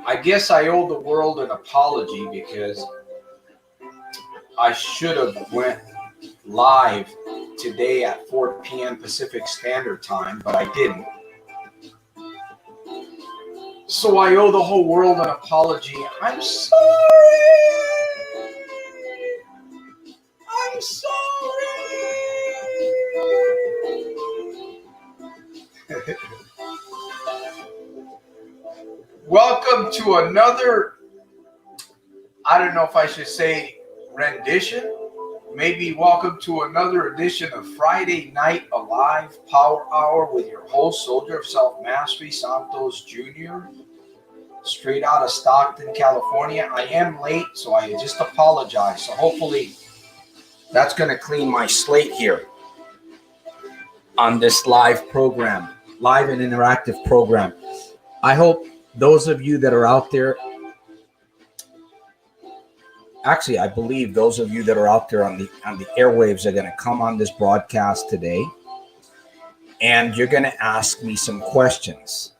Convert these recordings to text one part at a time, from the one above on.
I guess I owe the world an apology because I should have went live today at 4 p.m. Pacific Standard Time, but I didn't. So I owe the whole world an apology. I'm sorry. I'm sorry. Welcome to another, I don't know if I should say rendition. Maybe welcome to another edition of Friday Night Alive Power Hour with your host, Soldier of Self-Mastery, Santos Jr., straight out of Stockton, California. I am late, so I just apologize. So hopefully that's going to clean my slate here on this live program, live and interactive program. I hope those of you that are out there, actually, I believe those of you that are out there on the airwaves are going to come on this broadcast today, and you're going to ask me some questions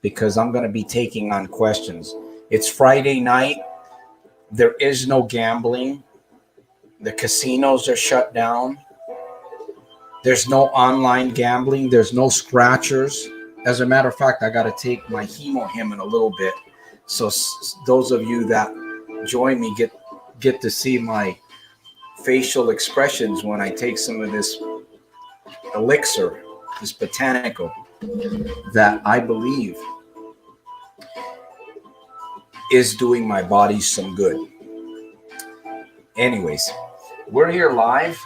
because I'm going to be taking on questions. It's Friday night. There is no gambling. The casinos are shut down. There's no online gambling. There's no scratchers. As a matter of fact, I got to take my hemo him in a little bit. So those of you that join me get to see my facial expressions when I take some of this elixir, this botanical, that I believe is doing my body some good. Anyways, we're here live.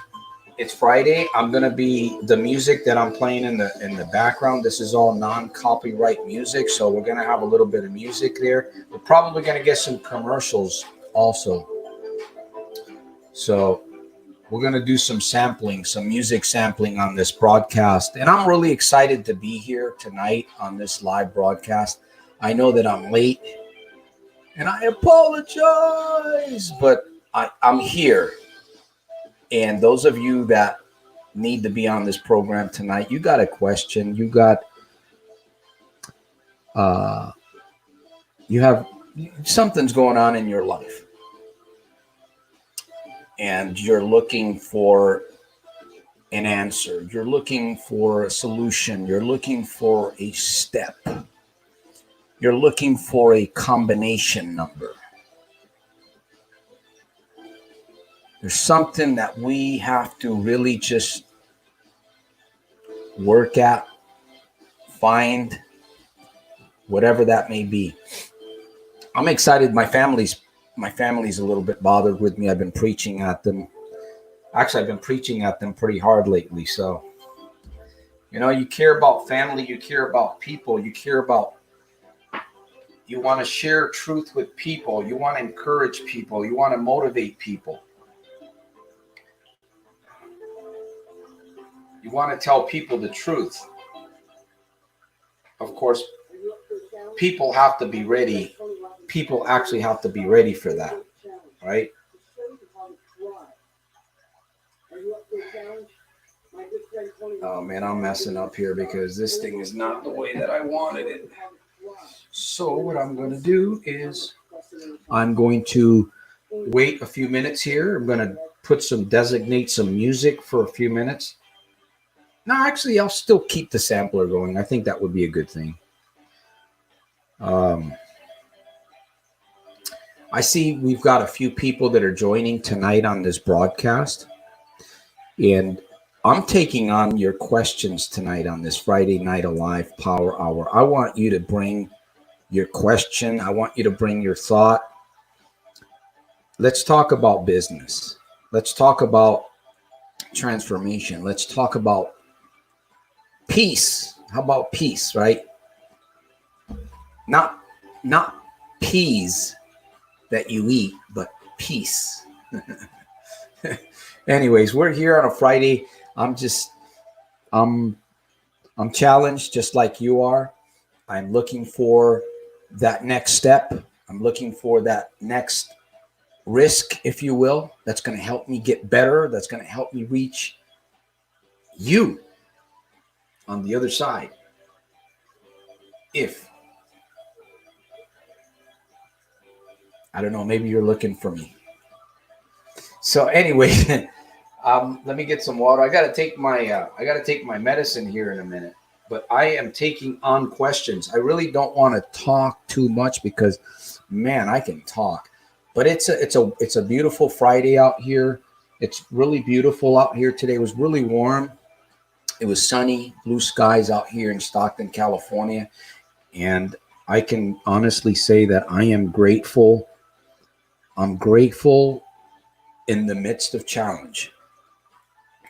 It's Friday. I'm gonna be the music that I'm playing in the background. This is all non-copyright music, so we're gonna have a little bit of music there. We're probably gonna get some commercials also. So we're gonna do some sampling, some music sampling on this broadcast, and I'm really excited to be here tonight on this live broadcast. I know that I'm late, and I apologize, but I'm here. And those of you that need to be on this program tonight, you got a question, you have something's going on in your life, and you're looking for an answer, you're looking for a solution, you're looking for a step, you're looking for a combination number. There's something that we have to really just work at, find, whatever that may be. I'm excited. My family's a little bit bothered with me. I've been preaching at them. Actually, I've been preaching at them pretty hard lately. So, you care about family, you care about people, you want to share truth with people, you want to encourage people, you want to motivate people. You want to tell people the truth. Of course, people have to be ready. People actually have to be ready for that, right? Oh man, I'm messing up here because this thing is not the way that I wanted it. So what I'm going to do is I'm going to wait a few minutes here. I'm going to designate some music for a few minutes. No, actually, I'll still keep the sampler going. I think that would be a good thing. I see we've got a few people that are joining tonight on this broadcast. And I'm taking on your questions tonight on this Friday Night Alive Power Hour. I want you to bring your question. I want you to bring your thought. Let's talk about business. Let's talk about transformation. Let's talk about peace. How about peace, right? Not peas that you eat, but peace. Anyways, we're here on a Friday. I'm challenged just like you are. I'm looking for that next step. I'm looking for that next risk, if you will, that's going to help me get better. That's going to help me reach you on the other side. If I don't know. Maybe you're looking for me. So anyway, let me get some water. I gotta take my medicine here in a minute. But I am taking on questions. I really don't want to talk too much because, man, I can talk. But it's a beautiful Friday out here. It's really beautiful out here today. It was really warm. It was sunny, blue skies out here in Stockton, California, and I can honestly say that I am grateful. I'm grateful in the midst of challenge.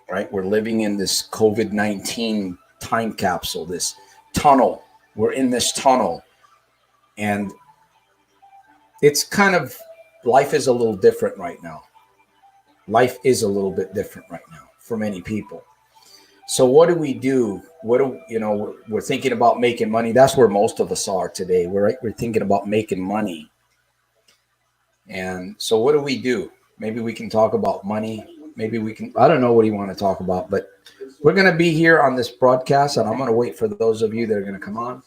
Right, we're living in this COVID-19 time capsule, this tunnel. We're in this tunnel, and it's kind of, life is a little different right now. Life is a little bit different right now for many people. So what do we do? We're thinking about making money. That's where most of us are today. We're thinking about making money. And so what do we do? Maybe we can talk about money. Maybe we can, I don't know what you want to talk about, but we're going to be here on this broadcast, and I'm going to wait for those of you that are going to come on.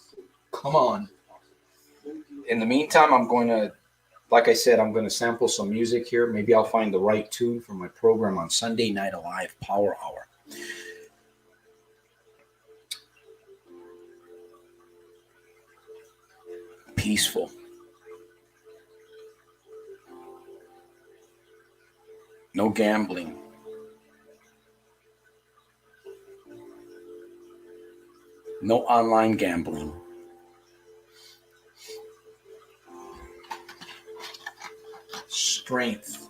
Come on. In the meantime, I'm going to, like I said, I'm going to sample some music here. Maybe I'll find the right tune for my program on Sunday Night Alive Power Hour. Peaceful. No gambling. No online gambling. Strength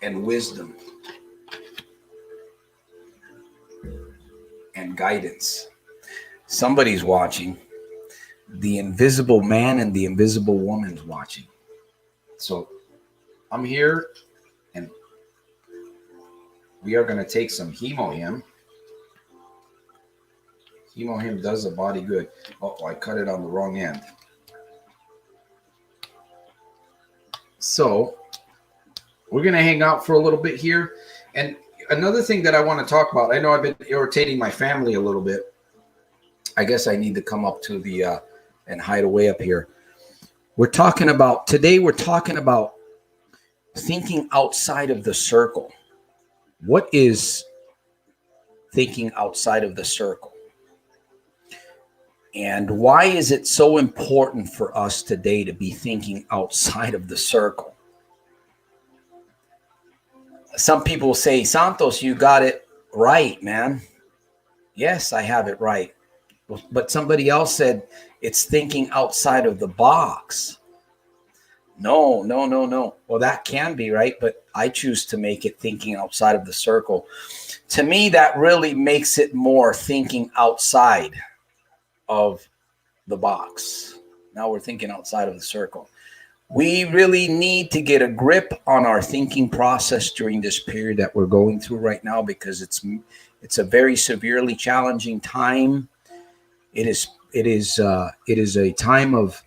and wisdom and guidance. Somebody's watching. The invisible man and the invisible woman's watching. So I'm here, and we are going to take some Hemohim. Hemohim does the body good. Oh, I cut it on the wrong end. So we're going to hang out for a little bit here. And another thing that I want to talk about, I know I've been irritating my family a little bit. I guess I need to come up to the and hide away up here. Today we're talking about thinking outside of the circle. What is thinking outside of the circle? And why is it so important for us today to be thinking outside of the circle? Some people say, Santos, you got it right, man. Yes, I have it right. But somebody else said it's thinking outside of the box. No. Well, that can be right, but I choose to make it thinking outside of the circle. To me, that really makes it more thinking outside of the box. Now we're thinking outside of the circle. We really need to get a grip on our thinking process during this period that we're going through right now, because it's a very severely challenging time. It is a time of,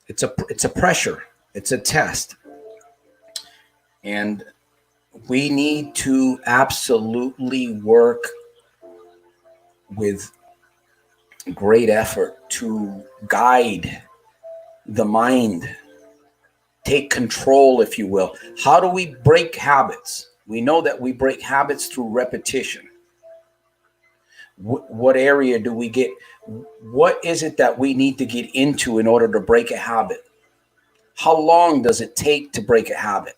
it's a pressure. It's a test. And we need to absolutely work with great effort to guide the mind, take control, if you will. How do we break habits? We know that we break habits through repetition. What area do we get? What is it that we need to get into in order to break a habit? How long does it take to break a habit?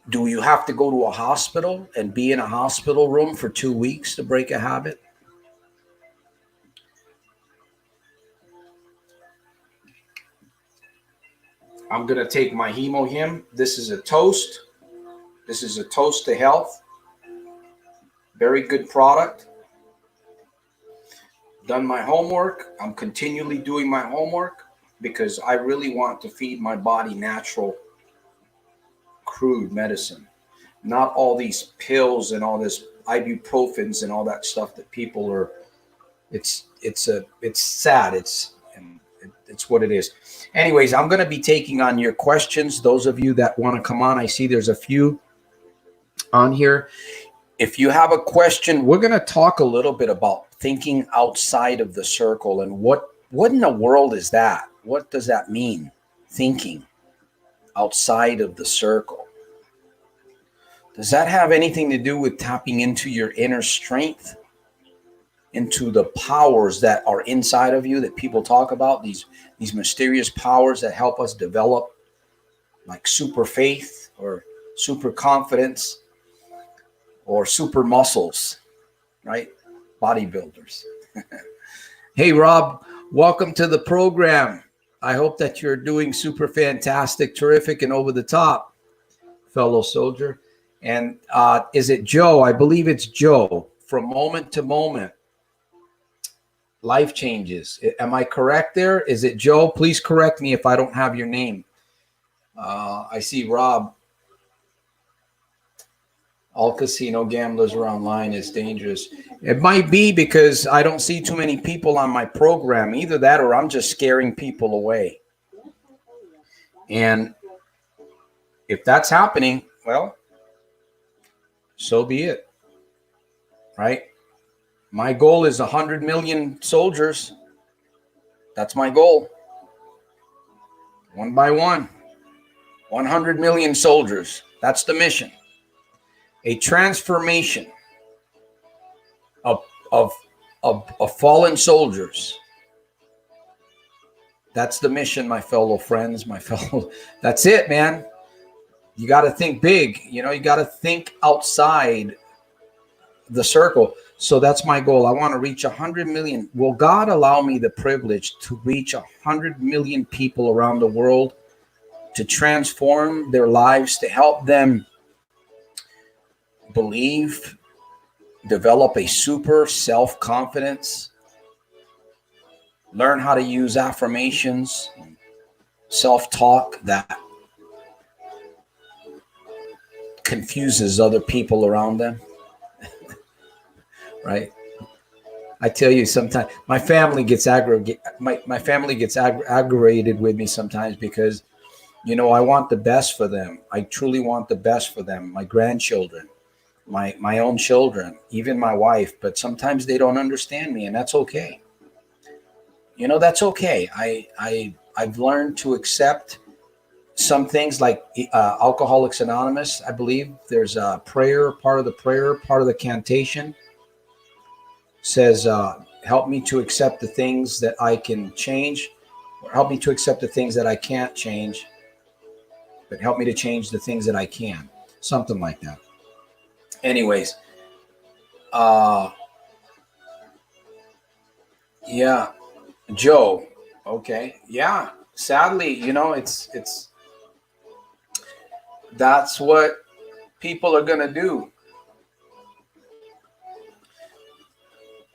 Do you have to go to a hospital and be in a hospital room for 2 weeks to break a habit? I'm going to take my Hemohim. This is a toast. This is a toast to health. Very good product. Done my homework. I'm continually doing my homework because I really want to feed my body natural, crude medicine. Not all these pills and all this ibuprofens and all that stuff that people are. It's sad. It's what it is. Anyways, I'm going to be taking on your questions. Those of you that want to come on, I see there's a few on here. If you have a question, we're going to talk a little bit about thinking outside of the circle and what What in the world is that? What does that mean? Thinking outside of the circle. Does that have anything to do with tapping into your inner strength? Into the powers that are inside of you that people talk about, these mysterious powers that help us develop, like super faith or super confidence or super muscles, right? Bodybuilders. Hey, Rob, welcome to the program. I hope that you're doing super fantastic, terrific, and over the top, fellow soldier. And is it Joe? I believe it's Joe. From moment to moment, life changes. Am I correct there? Is it Joe? Please correct me if I don't have your name. I see Rob. All casino gamblers are online. It's dangerous. It might be because I don't see too many people on my program. Either that or I'm just scaring people away. And if that's happening, well, so be it. Right? My goal is 100 million soldiers. That's my goal. One by one. 100 million soldiers. That's the mission. A transformation of fallen soldiers. That's the mission, my fellow friends, that's it, man. You got to think big. You got to think outside the circle. So that's my goal. I want to reach 100 million. Will God allow me the privilege to reach 100 million people around the world, to transform their lives, to help them believe, develop a super self-confidence, learn how to use affirmations, self-talk that confuses other people around them? Right? I tell you, sometimes my family gets aggravated with me sometimes because, I want the best for them. I truly want the best for them. My grandchildren, my own children, even my wife, but sometimes they don't understand me, and that's okay. That's okay. I've learned to accept some things, like Alcoholics Anonymous. I believe there's a prayer, part of the cantation says, help me to accept the things that I can change, or help me to accept the things that I can't change, but help me to change the things that I can. Something like that. Anyways, yeah, Joe. Okay. Yeah. Sadly, it's that's what people are going to do.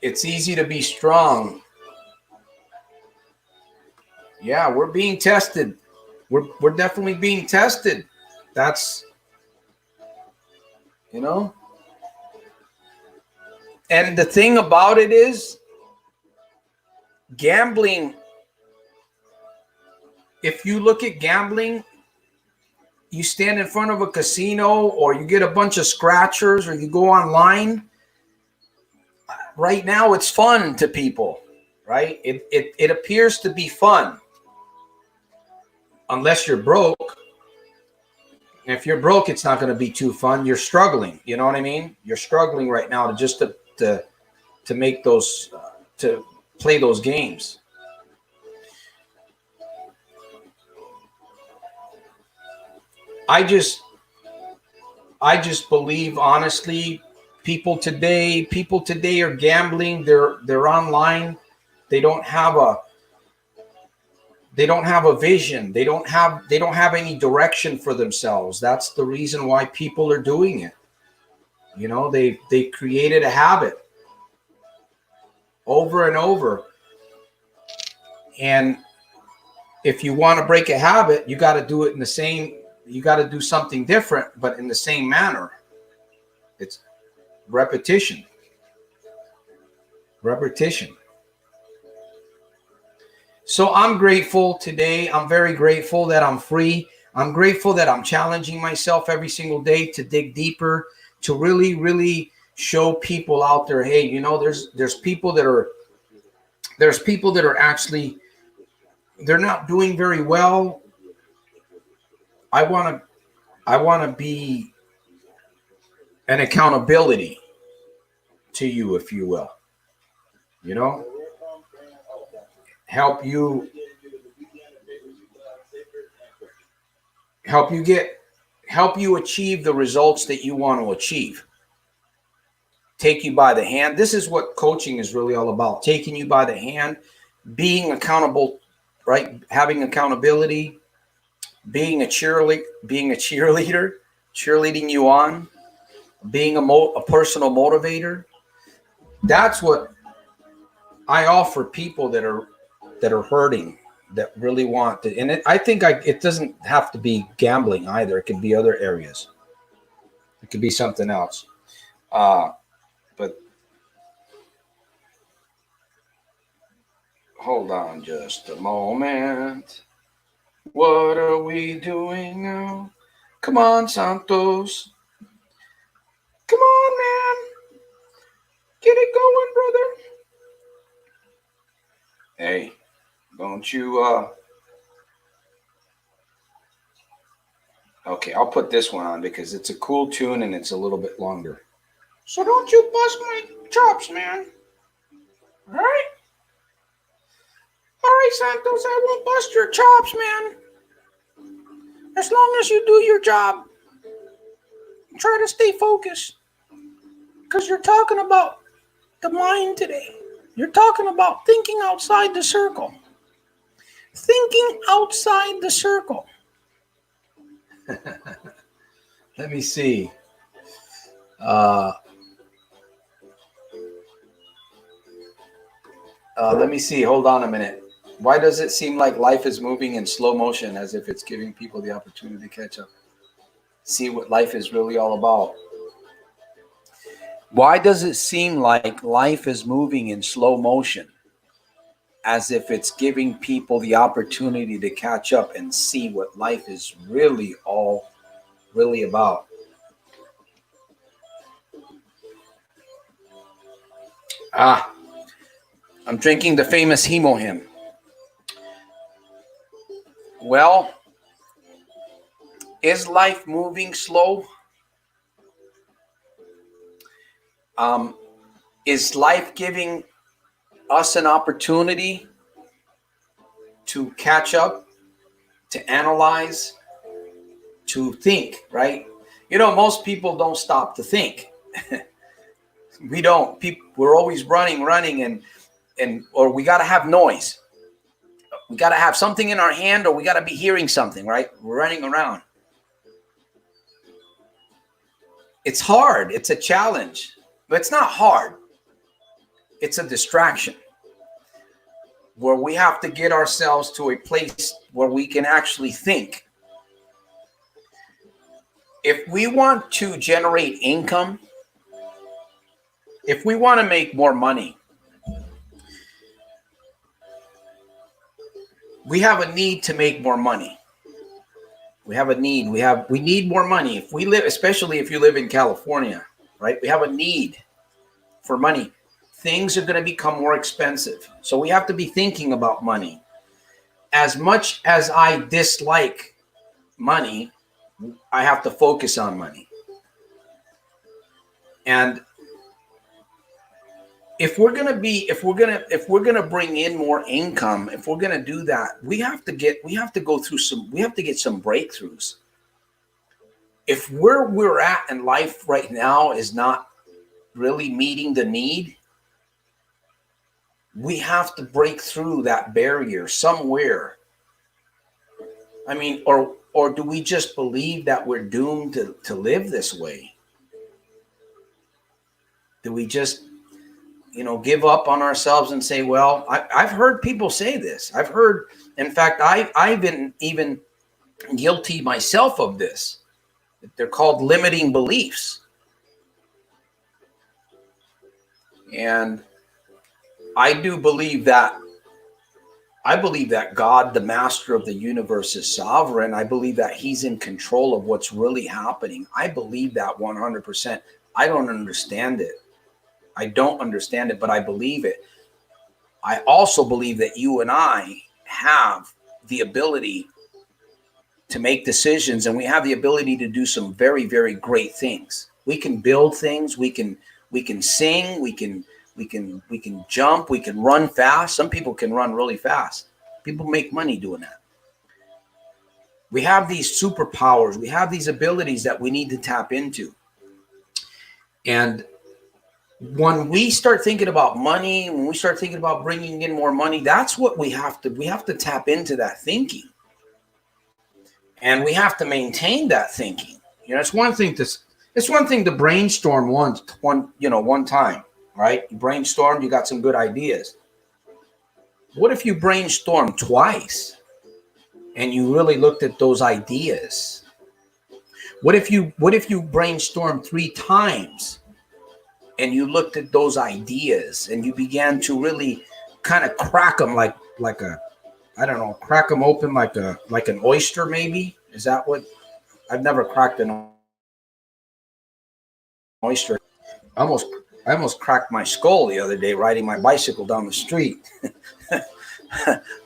It's easy to be strong. Yeah, we're being tested. We're definitely being tested. That's, and the thing about it is, gambling, if you look at gambling, you stand in front of a casino, or you get a bunch of scratchers, or you go online. Right now, it's fun to people, right? It appears to be fun, unless you're broke. If you're broke, it's not going to be too fun. You're struggling. You know what I mean? You're struggling right now to make those, to play those games. I just believe, honestly, people today are gambling. They're online. They don't have a vision. They don't have any direction for themselves. That's the reason why people are doing it. They created a habit over and over. And if you want to break a habit, you got to do it you got to do something different, but in the same manner. It's repetition. So I'm grateful today. I'm very grateful that I'm free. I'm grateful that I'm challenging myself every single day to dig deeper, to really, really show people out there, hey, there's people that are There's people that are actually, they're not doing very well. I want to be an accountability to you, if you will. You know, help you help you get help you achieve the results that you want to achieve. Take you by the hand. This is what coaching is really all about. Taking you by the hand, being accountable, right? Having accountability, being a cheerleader, cheerleading you on, being a personal motivator. That's what I offer people that are hurting, that really want to. And I think it doesn't have to be gambling either. It could be other areas. It could be something else. But hold on just a moment. What are we doing now? Come on, Santos. Come on, man. Get it going, brother. Hey, don't you okay, I'll put this one on because it's a cool tune and it's a little bit longer. So don't you bust my chops, man. All right? All right, Santos, I won't bust your chops, man. As long as you do your job. Try to stay focused. Because you're talking about the mind today. You're talking about thinking outside the circle. Thinking outside the circle. Let me see. Let me see. Hold on a minute. Why does it seem like life is moving in slow motion, as if it's giving people the opportunity to catch up? See what life is really all about. Why does it seem like life is moving in slow motion, as if it's giving people the opportunity to catch up and see what life is really about? I'm drinking the famous Hemo hymn. Well, is life moving slow? Is life giving us an opportunity to catch up, to analyze, to think, right? You know, most people don't stop to think. We don't. We're always running, and or we got to have noise. We got to have something in our hand, or we got to be hearing something, right? We're running around. It's hard. It's a challenge, but it's not hard. It's a distraction where we have to get ourselves to a place where we can actually think. If we want to generate income, if we want to make more money, we have a need to make more money. We have a need. We need more money. If we live, especially if you live in California, right? We have a need for money. Things are going to become more expensive. So we have to be thinking about money. As much as I dislike money, I have to focus on money. And if we're going to bring in more income, if we're going to do that, we have to get some breakthroughs. If where we're at in life right now is not really meeting the need, we have to break through that barrier somewhere. I mean, or do we just believe that we're doomed to live this way? Do we just, give up on ourselves and say, well, I've heard people say this. In fact, I've been even guilty myself of this. They're called limiting beliefs. And I believe that God, the master of the universe, is sovereign. I believe that he's in control of what's really happening. I believe that 100%. I don't understand it. But I believe it. I also believe that you and I have the ability to make decisions, and we have the ability to do some very, very great things. We can build things. We can sing. We can jump. We can run fast. Some people can run really fast. People make money doing that. We have these superpowers. We have these abilities that we need to tap into. And when we start thinking about money, when we start thinking about bringing in more money, that's what we have to tap into that thinking. And we have to maintain that thinking. It's one thing to brainstorm one time, right? You brainstorm, you got some good ideas. What if you brainstorm twice and you really looked at those ideas? What if you brainstorm 3 times and you looked at those ideas and you began to really kind of crack them like crack them open like an oyster, maybe? Is that what? I've never cracked an oyster. I almost cracked my skull the other day riding my bicycle down the street.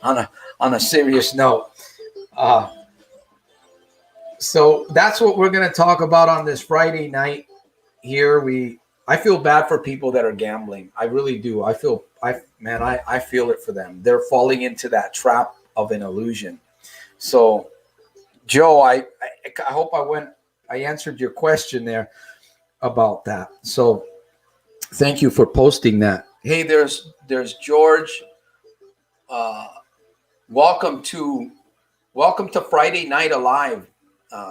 on a serious note. So that's what we're going to talk about on this Friday night here. I feel bad for people that are gambling. I really do. I feel it for them. They're falling into that trap of an illusion. So, Joe, I hope I answered your question there about that. So, thank you for posting that. Hey, there's George. Welcome to Friday Night Alive,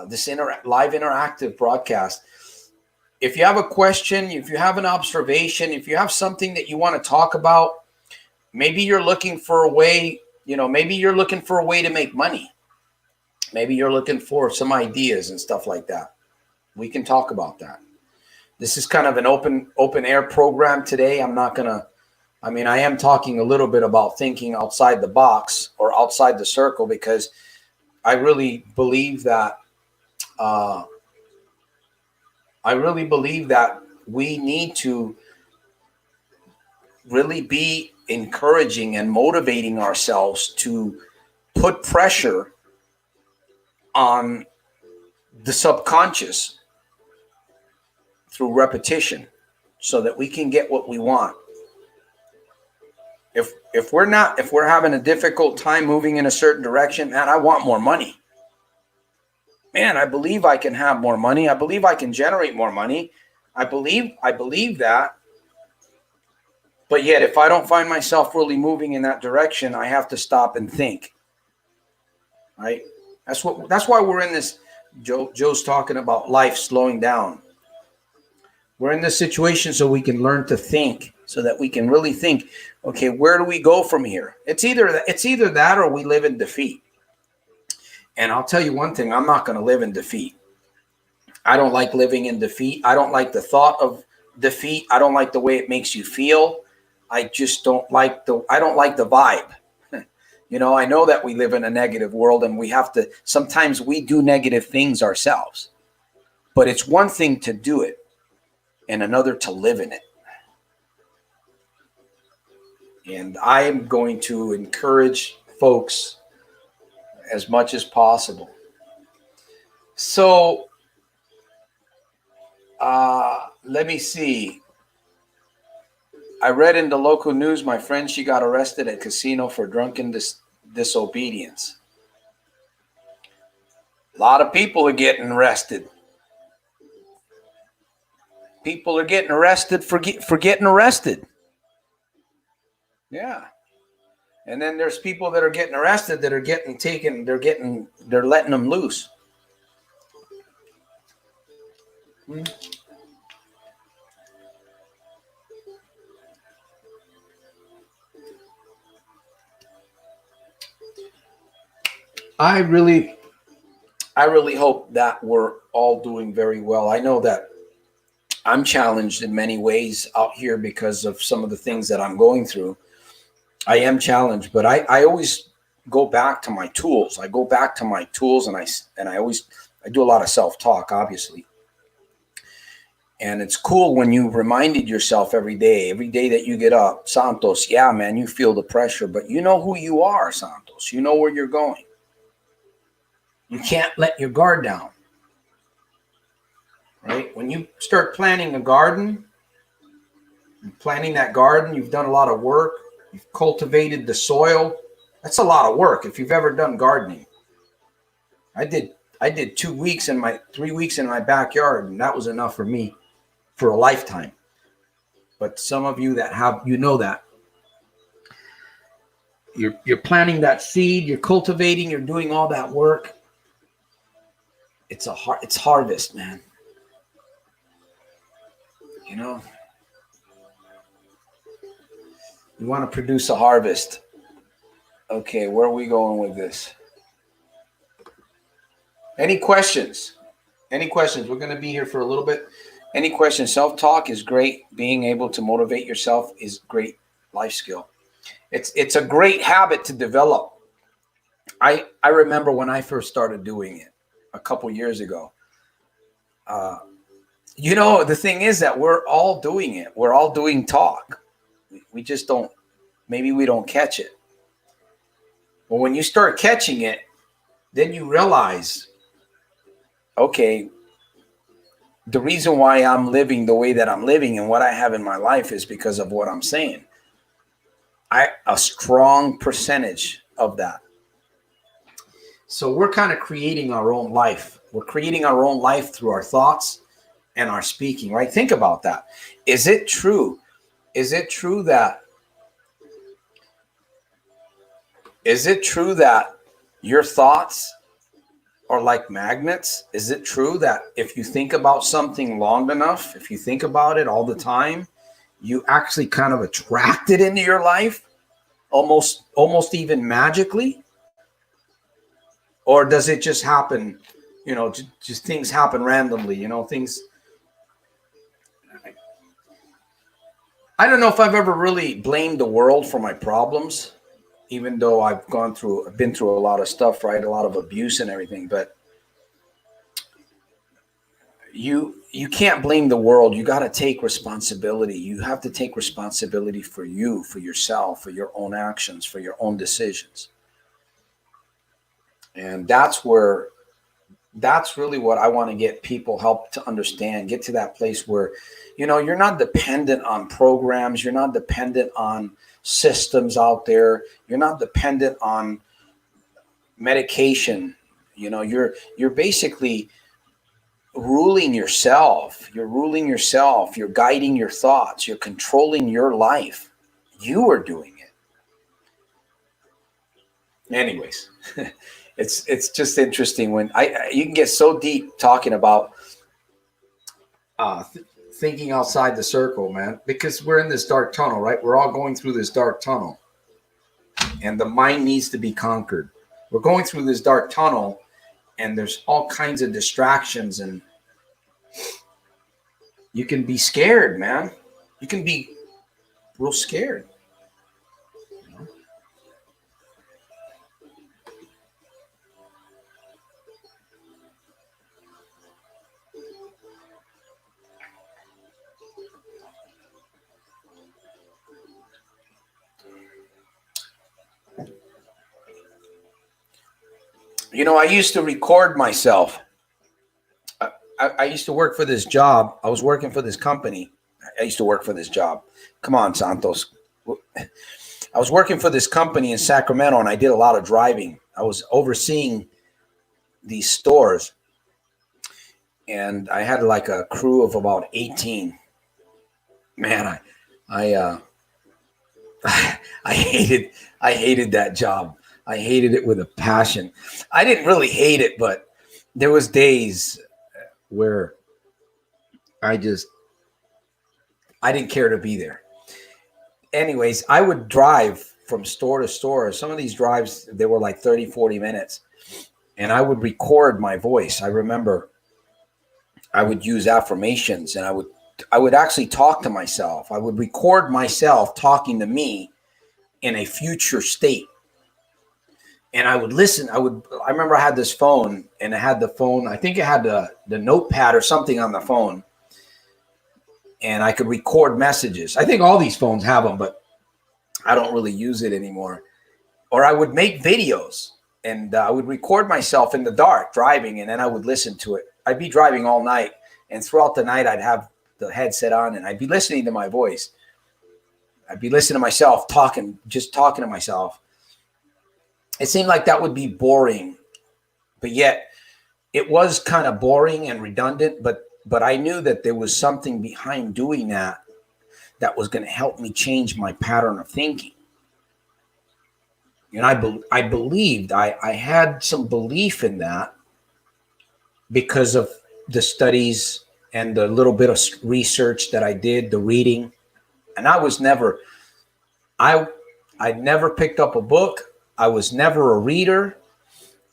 this live interactive broadcast. If you have a question, if you have an observation, if you have something that you want to talk about, maybe you're looking for a way, maybe you're looking for a way to make money. Maybe you're looking for some ideas and stuff like that. We can talk about that. This is kind of an open air program today. I am talking a little bit about thinking outside the box or outside the circle, because I really believe that we need to really be encouraging and motivating ourselves to put pressure on the subconscious through repetition so that we can get what we want. If we're having a difficult time moving in a certain direction, man, I want more money. Man, I believe I can have more money. I believe I can generate more money. I believe that. But yet, if I don't find myself really moving in that direction, I have to stop and think. Right? That's why we're in this. Joe's talking about life slowing down. We're in this situation so we can learn to think, so that we can really think, okay, where do we go from here? It's either that or we live in defeat. And I'll tell you one thing, I'm not going to live in defeat. I don't like living in defeat. I don't like the thought of defeat. I don't like the way it makes you feel. I just don't like the vibe. I know that we live in a negative world and sometimes we do negative things ourselves. But it's one thing to do it and another to live in it. And I am going to encourage folks as much as possible. So, let me see. I read in the local news, my friend, she got arrested at casino for drunken disobedience. A lot of people are getting arrested. People are getting arrested for getting arrested. Yeah. And then there's people that are getting arrested that are getting taken, they're letting them loose. I really hope that we're all doing very well. I know that I'm challenged in many ways out here because of some of the things that I'm going through. I am challenged, but I always go back to my tools. I go back to my tools, and I do a lot of self-talk, obviously. And it's cool when you reminded yourself every day that you get up, Santos, yeah, man, you feel the pressure, but you know who you are, Santos. You know where you're going. You can't let your guard down, right? When you start planting a garden, planting that garden, you've done a lot of work. You've cultivated the soil. That's a lot of work if you've ever done gardening. I did 3 weeks in my backyard, and that was enough for me for a lifetime. But some of you that have, you know that. You're planting that seed, you're cultivating, you're doing all that work. It's harvest, man. You know, you want to produce a harvest. Okay, where are we going with this? Any questions? Any questions? We're going to be here for a little bit. Any questions? Self-talk is great. Being able to motivate yourself is great life skill. It's a great habit to develop. I remember when I first started doing it a couple years ago. You know, the thing is that we're all doing it. We're all doing talk. We just don't, maybe we don't catch it. But when you start catching it, then you realize, okay, the reason why I'm living the way that I'm living and what I have in my life is because of what I'm saying. A strong percentage of that. So we're kind of creating our own life. We're creating our own life through our thoughts and our speaking, right? Think about that. Is it true? Is it true that your thoughts are like magnets? Is it true that if you think about something long enough, if you think about it all the time, you actually kind of attract it into your life, almost even magically? Or does it just happen, you know, just things happen randomly, you know, things. I don't know if I've ever really blamed the world for my problems, even though I've been through a lot of stuff, right? A lot of abuse and everything, but you can't blame the world. You got to take responsibility. You have to take responsibility for you, for yourself, for your own actions, for your own decisions. And that's really what I want to get people help to understand, get to that place where, you know, you're not dependent on programs. You're not dependent on systems out there. You're not dependent on medication. You know, you're basically ruling yourself. You're ruling yourself. You're guiding your thoughts. You're controlling your life. You are doing it. Anyways, it's just interesting when you can get so deep talking about thinking outside the circle, man, because we're in this dark tunnel, right? We're all going through this dark tunnel, and the mind needs to be conquered. We're going through this dark tunnel, and there's all kinds of distractions, and you can be scared, man. You can be real scared. You know, I used to record myself. I used to work for this job. I was working for this company. I used to work for this job. Come on, Santos. I was working for this company in Sacramento, and I did a lot of driving. I was overseeing these stores, and I had like a crew of about 18. Man, I hated that job. I hated it with a passion. I didn't really hate it, but there was days where I didn't care to be there. Anyways, I would drive from store to store. Some of these drives, they were like 30, 40 minutes. And I would record my voice. I remember I would use affirmations, and I would actually talk to myself. I would record myself talking to me in a future state. And I would listen. I remember I had this phone, and it had the phone. I think it had the notepad or something on the phone. and I could record messages. I think all these phones have them, but I don't really use it anymore. Or I would make videos, and I would record myself in the dark driving, and then I would listen to it. I'd be driving all night, and throughout the night I'd have the headset on, and I'd be listening to my voice. I'd be listening to myself talking, just talking to myself. It seemed like that would be boring, but yet it was kind of boring and redundant, but I knew that there was something behind doing that was going to help me change my pattern of thinking. And I believed, I had some belief in that because of the studies and the little bit of research that I did, the reading. And I never picked up a book. I was never a reader.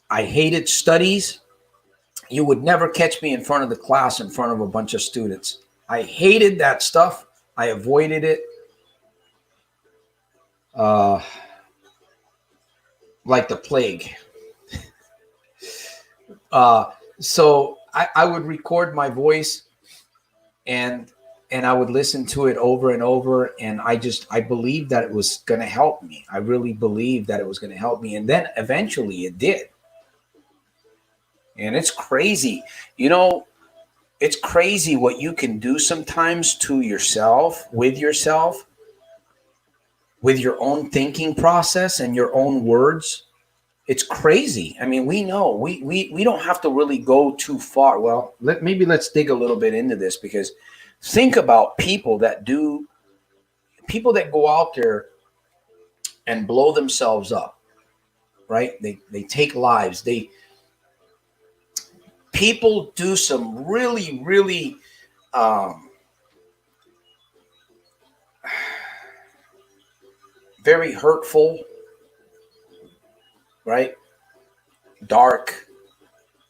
I hated studies. You would never catch me in front of the class in front of a bunch of students. I hated that stuff. I avoided it. Like the plague. So I would record my voice and I would listen to it over and over. And I believed that it was going to help me. I really believed that it was going to help me. And then eventually it did. And it's crazy. You know, it's crazy what you can do sometimes to yourself, with your own thinking process and your own words. It's crazy. I mean, we know we don't have to really go too far. Well, let's dig a little bit into this, because think about people that go out there and blow themselves up, right? They take lives. People do some really, really very hurtful, right? Dark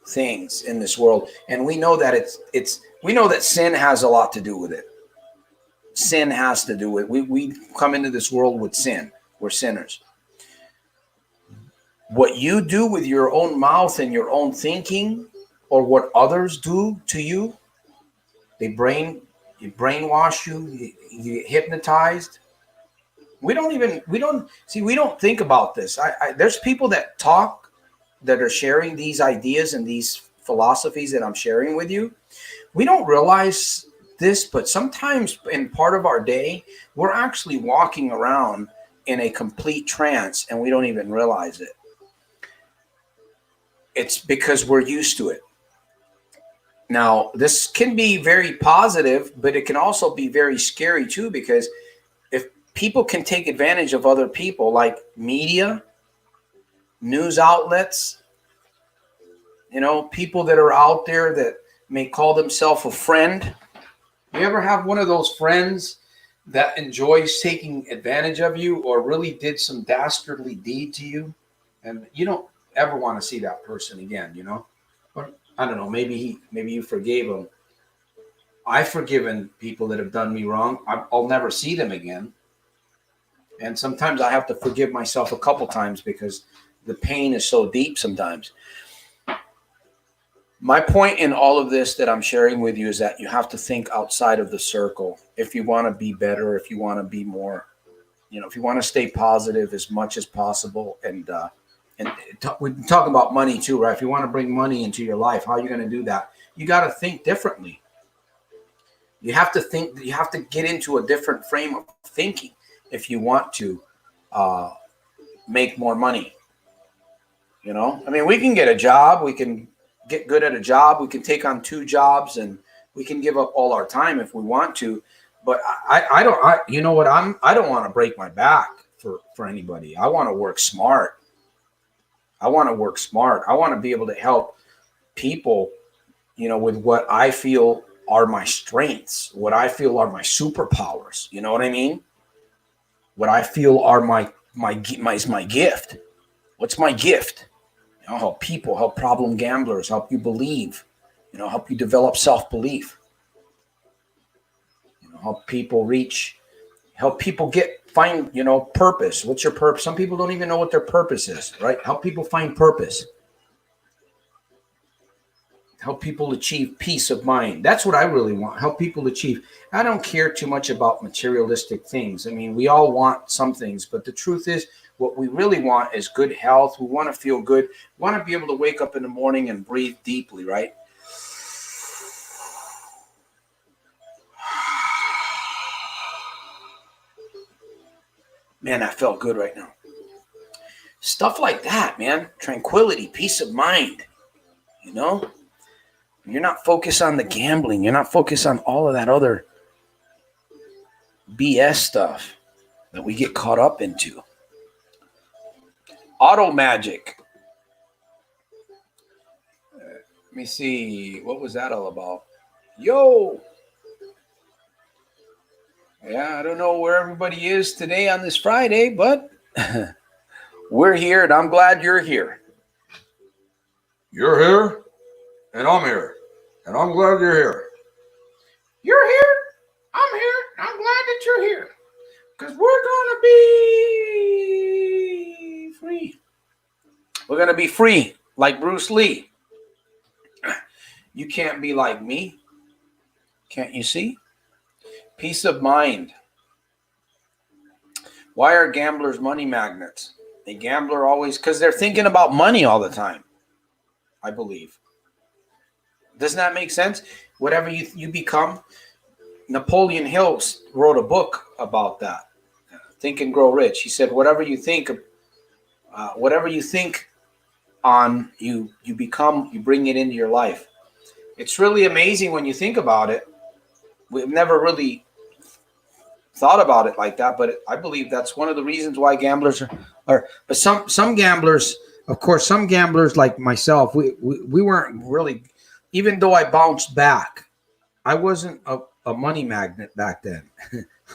things in this world. And we know that we know that sin has a lot to do with it. Sin has to do with it. We come into this world with sin. We're sinners. What you do with your own mouth and your own thinking, or what others do to you, you brainwash you, you get hypnotized. We don't think about this. There's people that talk, that are sharing these ideas and these philosophies that I'm sharing with you. We don't realize this, but sometimes in part of our day, we're actually walking around in a complete trance and we don't even realize it. It's because we're used to it. Now, this can be very positive, but it can also be very scary too, because if people can take advantage of other people, like media, news outlets, people that are out there that may call themselves a friend. You ever have one of those friends that enjoys taking advantage of you, or really did some dastardly deed to you, and you don't ever want to see that person again, Or I don't know, maybe you forgave him. I've forgiven people that have done me wrong. I'll never see them again. And sometimes I have to forgive myself a couple times because the pain is so deep sometimes. My point in all of this that I'm sharing with you is that you have to think outside of the circle if you want to be better, if you want to be more, if you want to stay positive as much as possible. And we talk about money too, right? If you want to bring money into your life, how are you going to do that? You got to think differently. You have to get into a different frame of thinking if you want to make more money. I mean, we can get a job, we can get good at a job, we can take on 2 jobs, and we can give up all our time if we want to. But I don't want to break my back for anybody. I want to work smart. I want to be able to help people, with what I feel are my strengths, what I feel are my superpowers. You know what I mean? What I feel are my gift. What's my gift? Help people, help problem gamblers, help you believe, help you develop self-belief. Help people find purpose. What's your purpose? Some people don't even know what their purpose is, right? Help people find purpose. Help people achieve peace of mind. That's what I really want. Help people achieve. I don't care too much about materialistic things. I mean, we all want some things, but the truth is, what we really want is good health. We want to feel good. We want to be able to wake up in the morning and breathe deeply, right? Man, I felt good right now. Stuff like that, man. Tranquility, peace of mind. You know? You're not focused on the gambling. You're not focused on all of that other BS stuff that we get caught up into. Auto magic. Let me see. What was that all about? Yo. Yeah, I don't know where everybody is today on this Friday, but we're here, and I'm glad you're here. You're here, and I'm here, and I'm glad you're here. You're here, I'm here, and I'm glad that you're here, because we're going to be free. We're going to be free, like Bruce Lee. You can't be like me. Can't you see? Peace of mind. Why are gamblers money magnets? A gambler always, because they're thinking about money all the time, I believe. Doesn't that make sense? Whatever you become. Napoleon Hill wrote a book about that. Think and Grow Rich. He said, whatever you think on, you become, you bring it into your life. It's really amazing when you think about it. We've never really thought about it like that, but I believe that's one of the reasons why gamblers are. But some gamblers, of course, some gamblers like myself, we weren't really. Even though I bounced back, I wasn't a money magnet back then.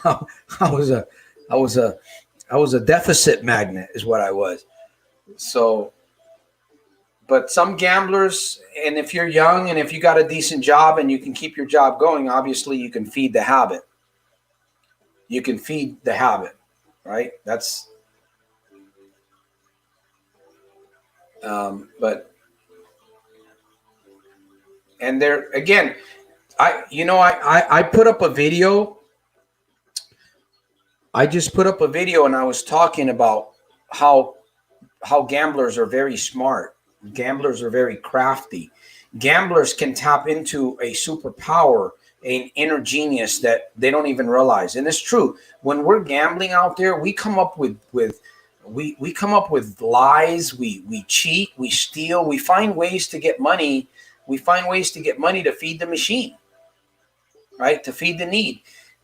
I was a deficit magnet, is what I was. So. But some gamblers, and if you're young and if you got a decent job and you can keep your job going, obviously you can feed the habit. You can feed the habit, right? That's, and there again, I put up a video. I just put up a video and I was talking about how gamblers are very smart. Gamblers are very crafty. Gamblers can tap into a superpower, an inner genius that they don't even realize. And it's true. When we're gambling out there, we come up with we come up with lies. We cheat. We steal. We find ways to get money. We find ways to get money to feed the machine, right? To feed the need.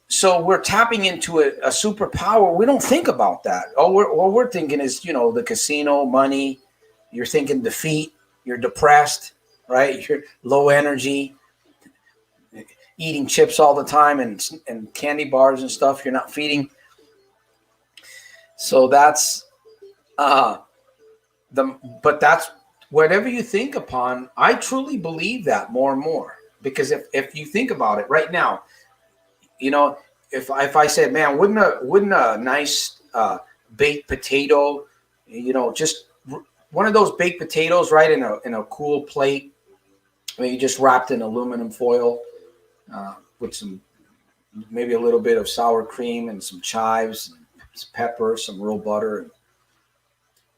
So we're tapping into a superpower. We don't think about that. All we're thinking is, the casino, money. You're thinking defeat. You're depressed, right? You're low energy, eating chips all the time and candy bars and stuff. You're not feeding. So that's but that's whatever you think upon. I truly believe that more and more, because if you think about it right now, if I said, man, wouldn't a nice baked potato, just one of those baked potatoes, right, in a cool plate, maybe just wrapped in aluminum foil, with some, maybe a little bit of sour cream and some chives, and some pepper, some real butter,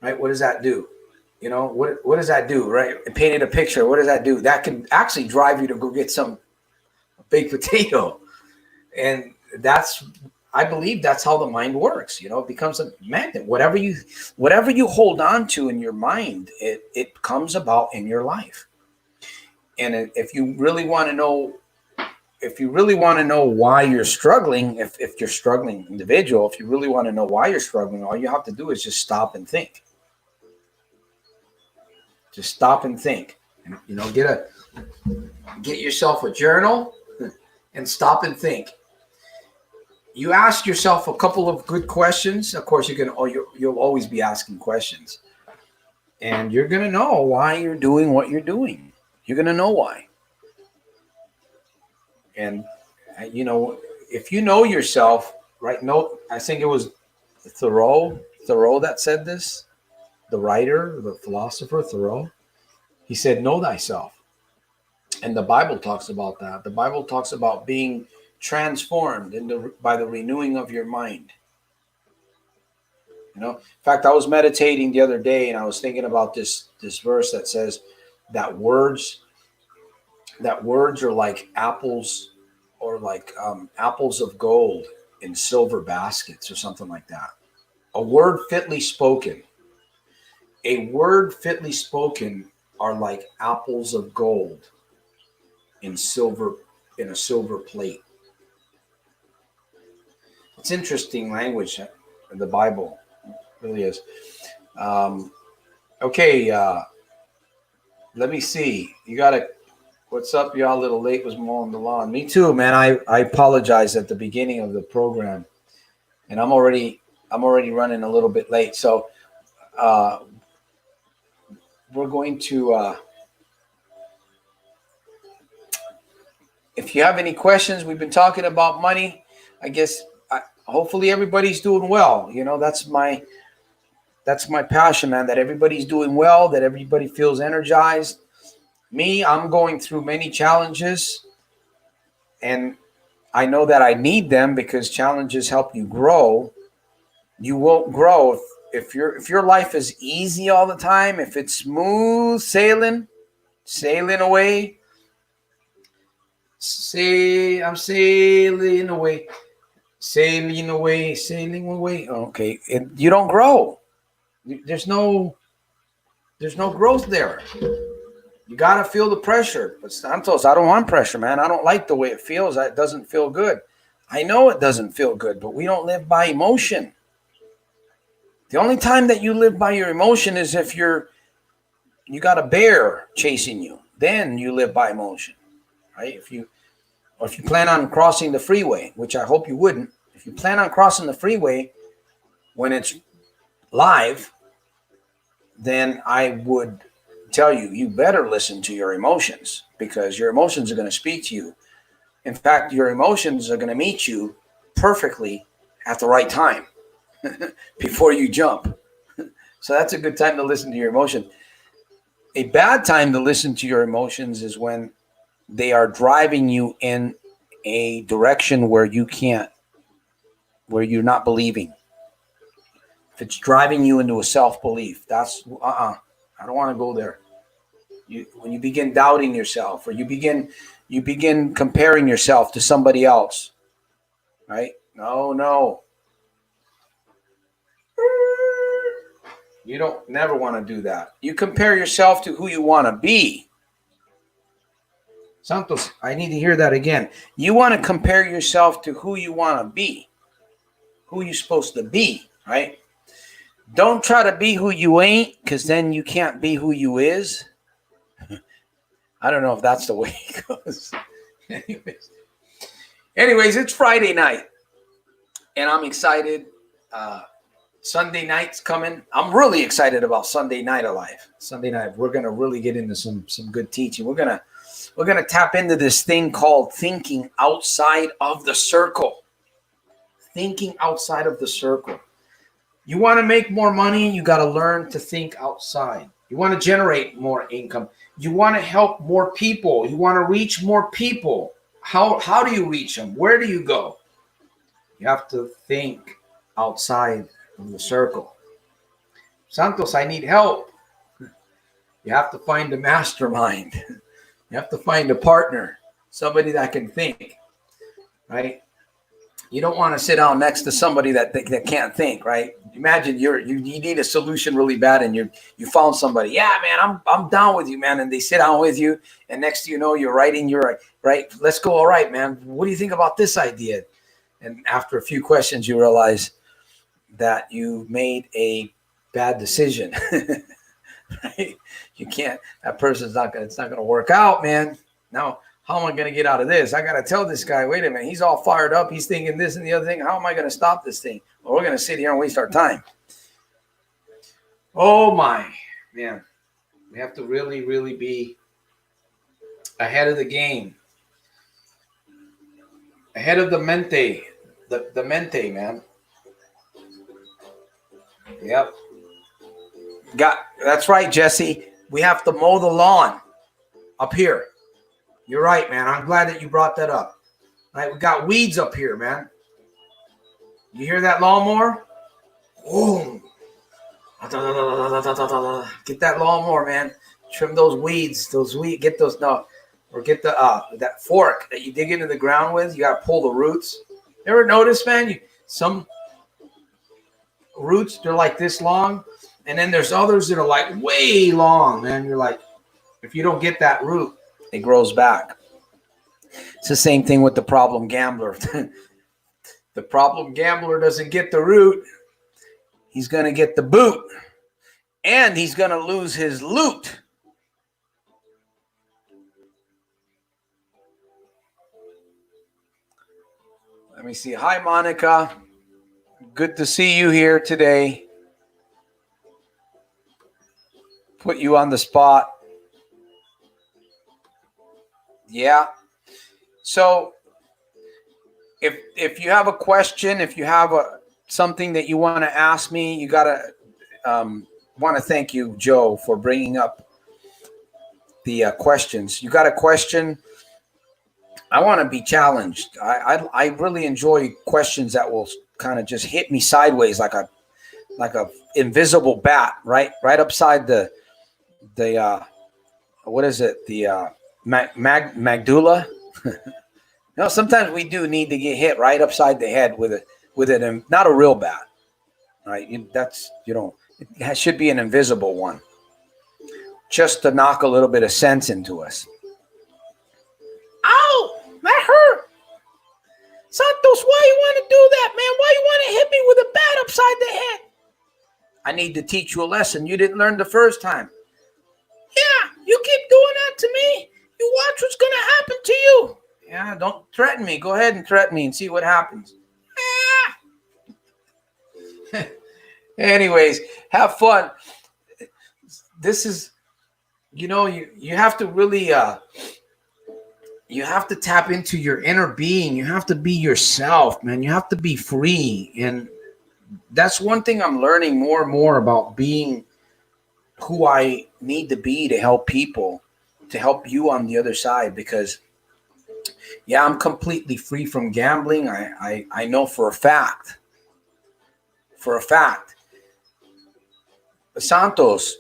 right? What does that do? What does that do, right? I painted a picture. What does that do? That can actually drive you to go get some baked potato, and I believe that's how the mind works. It becomes a magnet. Whatever you hold on to in your mind, it comes about in your life. And if you really want to know why you're struggling, if you're struggling individual, if you really want to know why you're struggling, all you have to do is just stop and think. Just stop and think. Get yourself a journal and stop and think. You ask yourself a couple of good questions. Of course, you'll always be asking questions, and you're going to know why you're doing what you're doing. You're going to know why. And if you know yourself, right? No, I think it was Thoreau that said this. The writer, the philosopher Thoreau. He said, "Know thyself." And the Bible talks about that. The Bible talks about being transformed by the renewing of your mind. In fact, I was meditating the other day, and I was thinking about this verse that says that words are like apples, or like apples of gold in silver baskets, or something like that. A word fitly spoken. A word fitly spoken are like apples of gold in a silver plate. It's interesting language in the Bible. It really is. Okay, let me see. What's up? Y'all a little late, was mowing the lawn. Me too, man. I apologize at the beginning of the program, and I'm already running a little bit late. So we're going to, if you have any questions, we've been talking about money. I guess hopefully everybody's doing well. That's my passion, man, that everybody's doing well, that everybody feels energized. Me, I'm going through many challenges, and I know that I need them because challenges help you grow. You won't grow if your life is easy all the time, if it's smooth sailing away. I'm sailing away. Okay, you don't grow. There's no growth there. You got to feel the pressure. But Santos, I don't want pressure, man. I don't like the way it feels. It doesn't feel good. I know it doesn't feel good, but we don't live by emotion. The only time that you live by your emotion is if you got a bear chasing you. Then you live by emotion, right? If you plan on crossing the freeway, which I hope you wouldn't. If you plan on crossing the freeway when it's live, then I would tell you better listen to your emotions, because your emotions are going to speak to you. In fact, your emotions are going to meet you perfectly at the right time before you jump. So that's a good time to listen to your emotion. A bad time to listen to your emotions is when they are driving you in a direction where you're not believing. If it's driving you into a self-belief, that's I don't want to go there. When you begin doubting yourself, or you begin comparing yourself to somebody else, right? No. You don't never want to do that. You compare yourself to who you want to be. Santos, I need to hear that again. You want to compare yourself to who you want to be, who you're supposed to be, right? Don't try to be who you ain't, because then you can't be who you is. I don't know if that's the way it goes. Anyways, it's Friday night, and I'm excited. Sunday night's coming. I'm really excited about Sunday Night Alive. Sunday night, we're gonna really get into some good teaching. We're gonna tap into this thing called thinking outside of the circle. Thinking outside of the circle. You want to make more money, you got to learn to think outside. You want to generate more income. You want to help more people. You want to reach more people. How do you reach them? Where do you go? You have to think outside of the circle. Santos, I need help. You have to find a mastermind. You have to find a partner, somebody that can think, right? You don't want to sit down next to somebody that can't think, right? Imagine you need a solution really bad, and you found somebody. Yeah, man, I'm down with you, man. And they sit down with you, and next thing you know, you're writing. You're right. Let's go. All right, man. What do you think about this idea? And after a few questions, you realize that you made a bad decision. Right? You can't. That person's not gonna. It's not gonna work out, man. Now, how am I going to get out of this? I got to tell this guy, wait a minute, he's all fired up. He's thinking this and the other thing. How am I going to stop this thing? Well, we're going to sit here and waste our time. Oh, my, man. We have to really, really be ahead of the game. Ahead of the mente. The mente, man. Yep. That's right, Jesse. We have to mow the lawn up here. You're right, man. I'm glad that you brought that up. All right, we got weeds up here, man. You hear that lawnmower? Boom. Get that lawnmower, man. Trim those weeds. Get those or get the that fork that you dig into the ground with. You got to pull the roots. You ever notice, man? Some roots, they're like this long, and then there's others that are like way long, man. You're like, if you don't get that root, it grows back. It's the same thing with the problem gambler. The problem gambler doesn't get the root. He's going to get the boot, and he's going to lose his loot. Let me see. Hi, Monica. Good to see you here today. Put you on the spot. Yeah. So if you have a question, if you have something that you want to ask me, you got to want to thank you, Joe, for bringing up the questions. You got a question? I want to be challenged. I really enjoy questions that will kind of just hit me sideways like a invisible bat, right upside the what is it, the magdula. No, sometimes we do need to get hit right upside the head with it, not a real bat, right? It should be an invisible one, just to knock a little bit of sense into us. Ow, that hurt. Santos, why you want to do that, man? Why you want to hit me with a bat upside the head? I need to teach you a lesson you didn't learn the first time. Yeah, you keep doing that to me, you watch what's going to happen to you. Yeah, don't threaten me. Go ahead and threaten me and see what happens. Yeah. Anyways, have fun. This is, you have to really, you have to tap into your inner being. You have to be yourself, man. You have to be free. And that's one thing I'm learning more and more about being who I need to be to help people, to help you on the other side, because yeah, I'm completely free from gambling. I know for a fact. Santos,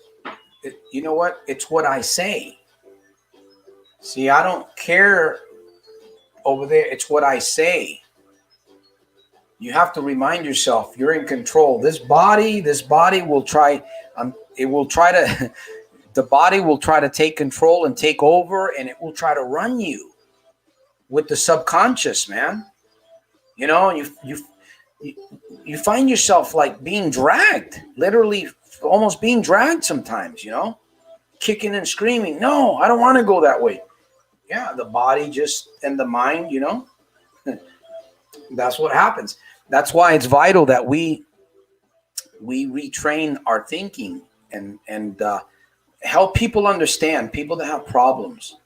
you know what? It's what I say. See, I don't care over there. It's what I say. You have to remind yourself you're in control. This body will try. The body will try to take control and take over, and it will try to run you with the subconscious, man. You find yourself like being dragged, literally almost being dragged sometimes, kicking and screaming. No, I don't want to go that way. Yeah, the body and the mind, that's what happens. That's why it's vital that we retrain our thinking and help people understand, people that have problems.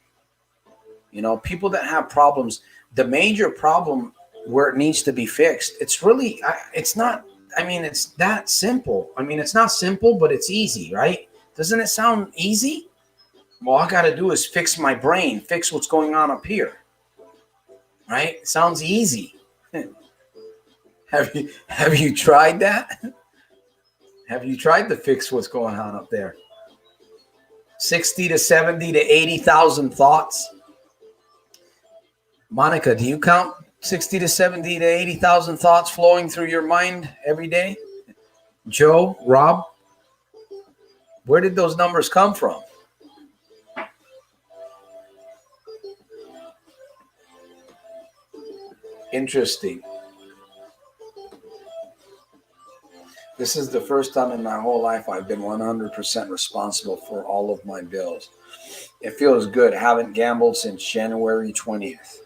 People that have problems, the major problem where it needs to be fixed, it's not, it's that simple. It's not simple, but it's easy, right? Doesn't it sound easy? Well, all I got to do is fix my brain, fix what's going on up here, right? It sounds easy. Have you tried that? Have you tried to fix what's going on up there? 60 to 70 to 80,000 thoughts. Monica, do you count 60 to 70 to 80,000 thoughts flowing through your mind every day? Joe, Rob, where did those numbers come from? Interesting. This is the first time in my whole life I've been 100% responsible for all of my bills. It feels good. Haven't gambled since January 20th.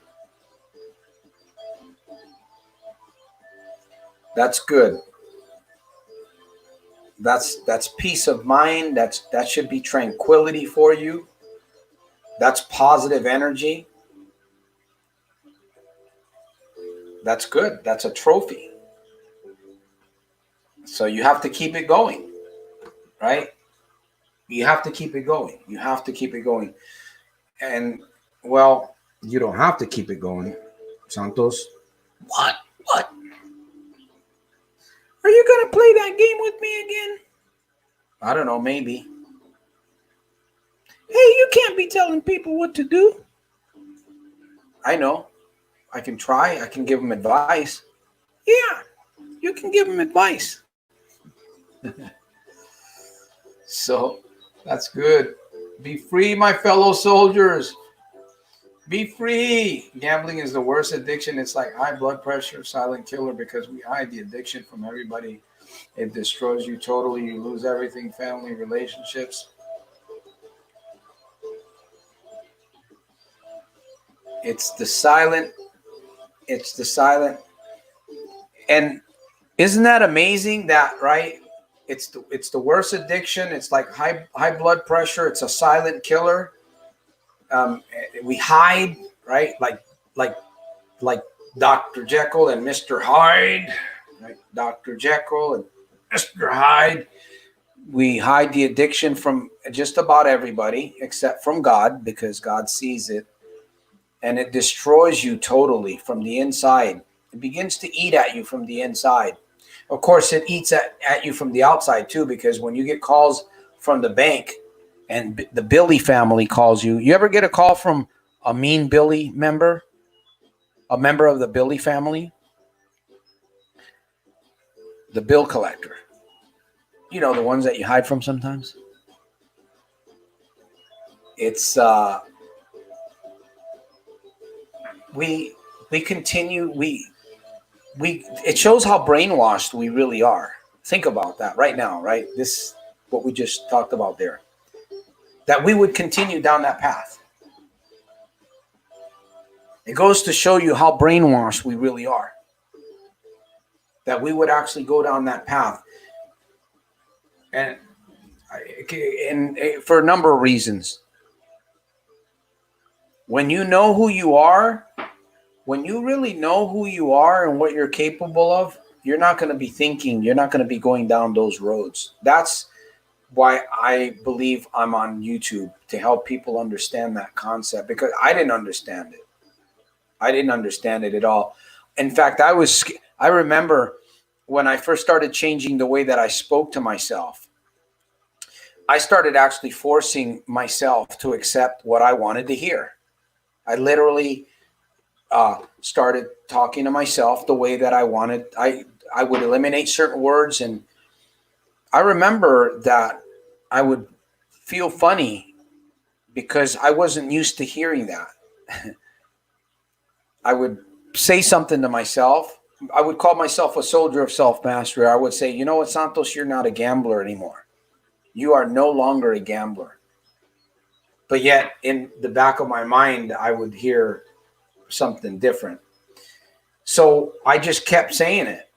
That's good. That's peace of mind. That should be tranquility for you. That's positive energy. That's good. That's a trophy. So you have to keep it going, right? You have to keep it going. You have to keep it going. And Well, you don't have to keep it going, Santos. What? What? Are you going to play that game with me again? I don't know, maybe. Hey, you can't be telling people what to do. I know. I can try. I can give them advice. Yeah, you can give them advice. So that's good. Be free, my fellow soldiers. Be free. Gambling is the worst addiction. It's like high blood pressure, silent killer, because we hide the addiction from everybody. It destroys you totally. You lose everything, family, relationships. It's the silent. It's the silent. And isn't that amazing that, right? It's the worst addiction. It's like high blood pressure. It's a silent killer. We hide, right? Like like Dr. Jekyll and Mr. Hyde, right? Dr. Jekyll and Mr. Hyde. We hide the addiction from just about everybody except from God, because God sees it, and it destroys you totally from the inside. It begins to eat at you from the inside. Of course, it eats at you from the outside too, because when you get calls from the bank and the Billy family calls you, you ever get a call from a mean Billy member, a member of the Billy family, the bill collector? You know, the ones that you hide from sometimes. It's we continue we it shows how brainwashed we really are. Think about that right now, right? This what we just talked about there. That we would continue down that path. It goes to show you how brainwashed we really are. That we would actually go down that path. And for a number of reasons. When you know who you are, when you really know who you are and what you're capable of, you're not going to be thinking, you're not going to be going down those roads. That's why I believe I'm on YouTube, to help people understand that concept, because I didn't understand it. I didn't understand it at all. In fact, I remember when I first started changing the way that I spoke to myself, I started actually forcing myself to accept what I wanted to hear. I literally started talking to myself the way that I wanted. I would eliminate certain words, and I remember that I would feel funny because I wasn't used to hearing that. I would say something to myself. I would call myself a soldier of self-mastery. I would say, you know what, Santos, you're not a gambler anymore. You are no longer a gambler. But yet, in the back of my mind, I would hear something different. So I just kept saying it.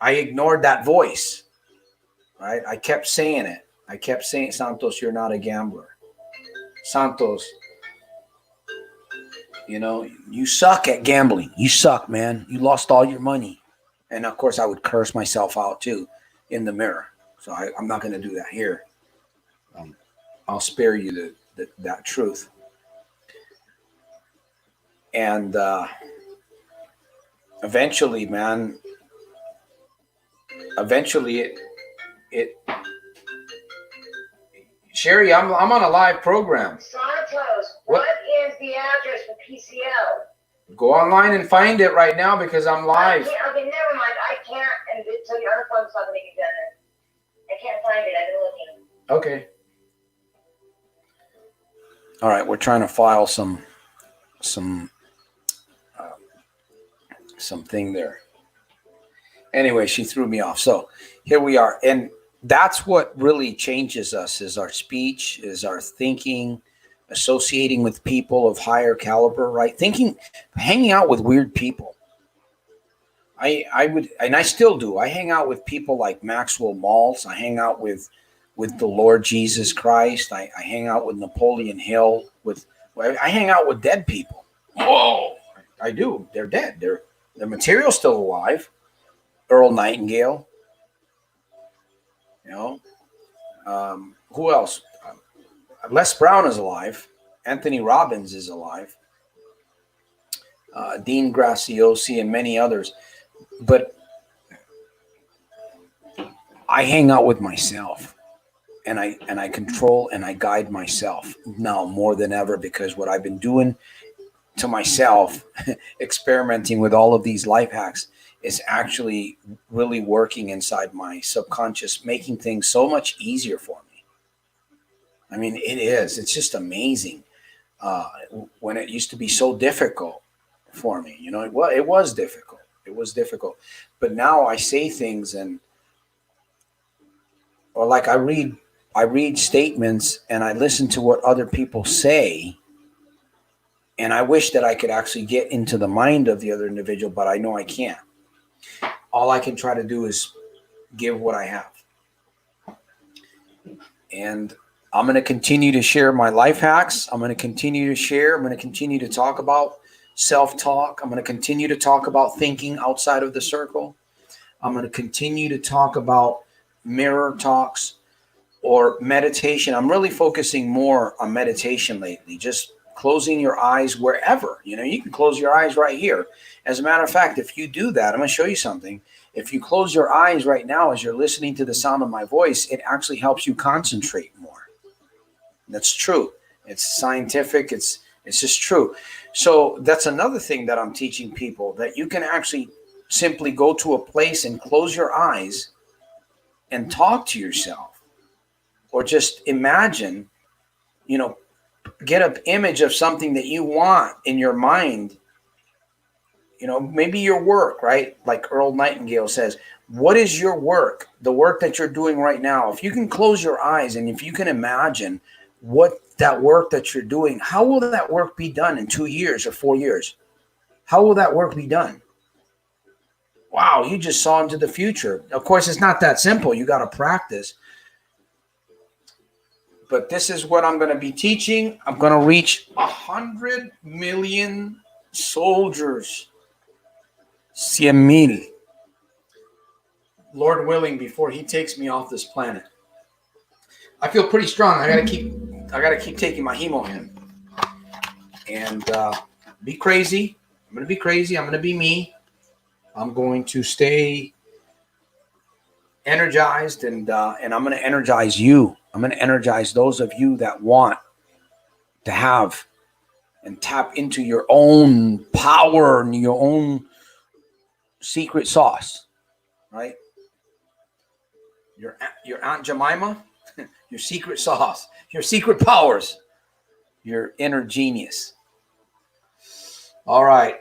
I ignored that voice. Right? I kept saying it. I kept saying, Santos, you're not a gambler. Santos, you know, you suck at gambling. You suck, man. You lost all your money. And of course, I would curse myself out too in the mirror. So I'm not going to do that here. I'll spare you that truth. And eventually, man, it Sherry, I'm on a live program. Santos, what is the address for PCL? Go online and find it right now, because I'm live. Okay, never mind. I can't, and so the other phone's not going to get done. I can't find it. I've been looking. Okay. All right, we're trying to file some thing there. Anyway, she threw me off. So here we are, and that's what really changes us: is our speech, is our thinking, associating with people of higher caliber, right? Thinking, hanging out with weird people. I would, and I still do. I hang out with people like Maxwell Maltz. I hang out with the Lord Jesus Christ. I hang out with Napoleon Hill. I hang out with dead people. Whoa, I do. They're dead. Their material's still alive. Earl Nightingale. You know, who else? Les Brown is alive, Anthony Robbins is alive. Dean Graciosi and many others. But I hang out with myself, and I control and I guide myself now more than ever, because what I've been doing to myself, experimenting with all of these life hacks, is actually really working inside my subconscious, making things so much easier for me. I mean, it is. It's just amazing. When it used to be so difficult for me, it was difficult. It was difficult. But now I say things or like I read statements and I listen to what other people say. And I wish that I could actually get into the mind of the other individual, but I know I can't. All I can try to do is give what I have. And I'm going to continue to share my life hacks. I'm going to continue to share. I'm going to continue to talk about self-talk. I'm going to continue to talk about thinking outside of the circle. I'm going to continue to talk about mirror talks or meditation. I'm really focusing more on meditation lately, just closing your eyes wherever. You can close your eyes right here. As a matter of fact, if you do that, I'm going to show you something. If you close your eyes right now as you're listening to the sound of my voice, it actually helps you concentrate more. That's true. It's scientific. It's just true. So that's another thing that I'm teaching people, that you can actually simply go to a place and close your eyes and talk to yourself, or just imagine, get an image of something that you want in your mind. Maybe your work, right? Like Earl Nightingale says, what is your work? The work that you're doing right now. If you can close your eyes and if you can imagine what that work that you're doing, how will that work be done in 2 years or 4 years? How will that work be done? Wow, you just saw into the future. Of course, it's not that simple. You got to practice. But this is what I'm going to be teaching. I'm going to reach 100 million soldiers. 100,000. Lord willing, before he takes me off this planet. I feel pretty strong. I gotta keep taking my hemohin. And be crazy. I'm gonna be crazy. I'm gonna be me. I'm going to stay energized, and I'm gonna energize you. I'm gonna energize those of you that want to have and tap into your own power and your own secret sauce, right? Your Aunt Jemima, your secret sauce, your secret powers, your inner genius. All right,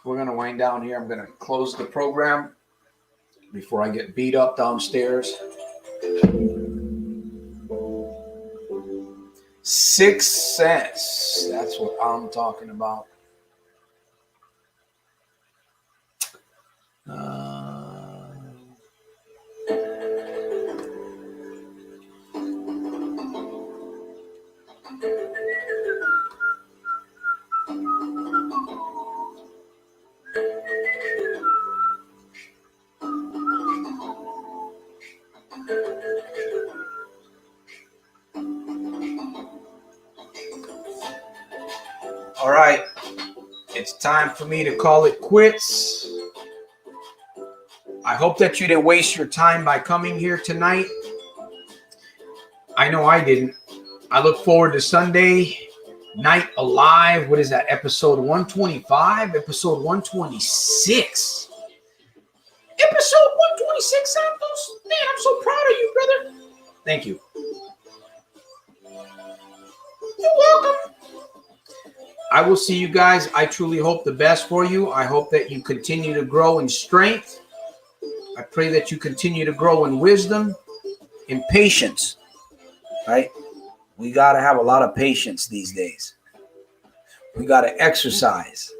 we're going to wind down here. I'm going to close the program before I get beat up downstairs. 6 cents. That's what I'm talking about. All right, it's time for me to call it quits. I hope that you didn't waste your time by coming here tonight. I know I didn't. I look forward to Sunday Night Alive. What is that? Episode 125? Episode 126. Episode 126, Santos. Man, I'm so proud of you, brother. Thank you. You're welcome. I will see you guys. I truly hope the best for you. I hope that you continue to grow in strength. I pray that you continue to grow in wisdom, in patience, right? We got to have a lot of patience these days. We got to exercise.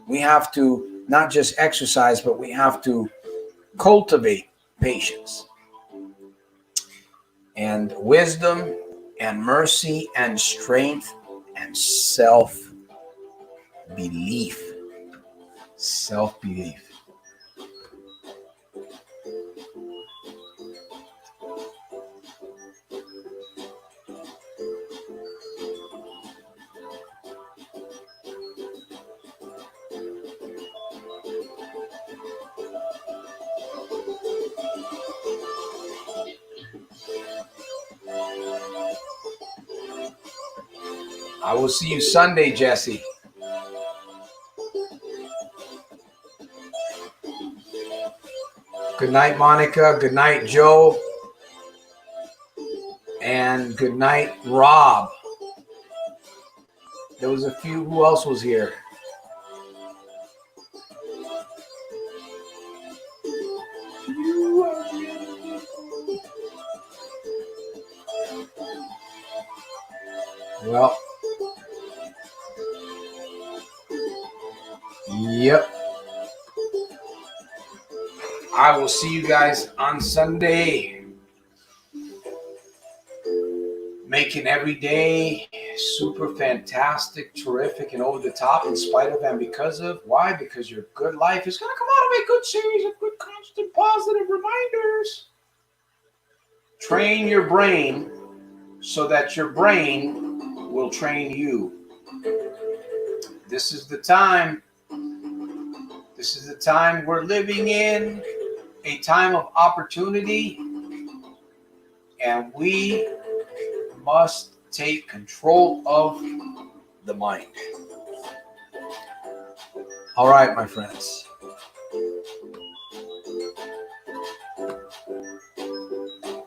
We have to not just exercise, but we have to cultivate patience and wisdom and mercy and strength and self-belief. Self-belief. I will see you Sunday, Jesse. Good night, Monica. Good night, Joe. And good night, Rob. There was a few. Who else was here? Well, yep. I will see you guys on Sunday. Making every day super fantastic, terrific, and over the top in spite of and because of. Why? Because your good life is going to come out of a good series of good, constant, positive reminders. Train your brain so that your brain will train you. This is the time. This is the time we're living in, a time of opportunity, and we must take control of the mind. All right, my friends.